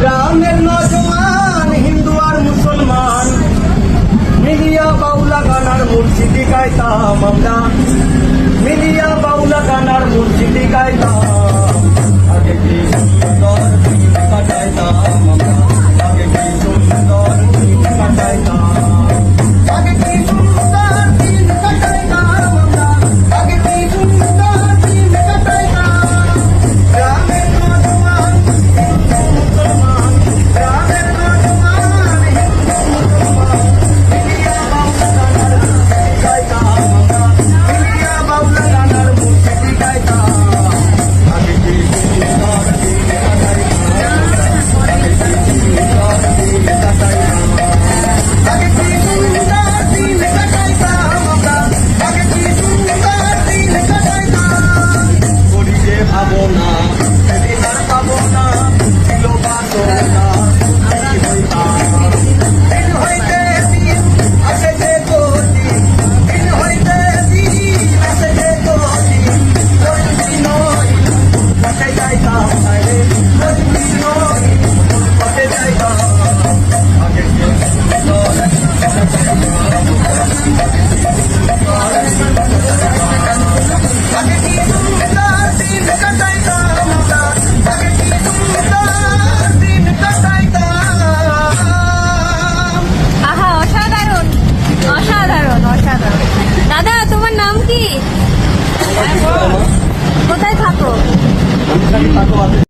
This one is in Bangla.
গ্রামের নজওয়ান হিন্দু আর মুসলমান মিলিয়া বাউলা গানার মুর্শিদি গাইতাম আমরা, মিলিয়া বাউলা গানার মুর্শিদি গাইতাম। আগে কি সুন্দর দিন কাটাইতাম আমরা, আগে কি সুন্দর দিন কাটাইতাম, আগে কি সুন্দর দিন কাটাইতাম আমরা, আগে কি সুন্দর দিন কাটাইতাম। গ্রামের নজওয়ান হিন্দু মুসলমান, গ্রামের নজওয়ান হিন্দু মুসলমান মিলিয়া বাউলা গানার মুর্শিদি গাইতাম আমরা, মিলিয়া বাউলা গানার মুর্শিদি গাইতাম। আগে কি সুন্দর দিন কাটাইতাম, আগে কি সুন্দর দিন কাটাইতাম, আগে কি সুন্দর দিন কাটাইতাম আমরা, আগে কি সুন্দর দিন কাটাইতাম। করি যে ভাবনা সেদিন আর পাবো না, ছিল বাসনা আমি হইতাম। দিন হইতে দিন আসে যে গতিন, দিন হইতে দিন আসে যে গতিন, প্রতিদিন পথে যাইতাম রে, প্রতিদিন পথে যাইতাম। আগে কি সুন্দর আগে কি সুন্দর দিন কাটাইতাম আমরা, আগে কি সুন্দর দিন কাটাইতাম। আহা, অসাধারণ অসাধারণ অসাধারণ। দাদা, তোমার নাম কি? কোথায় থাকো? আমি খালি থাকো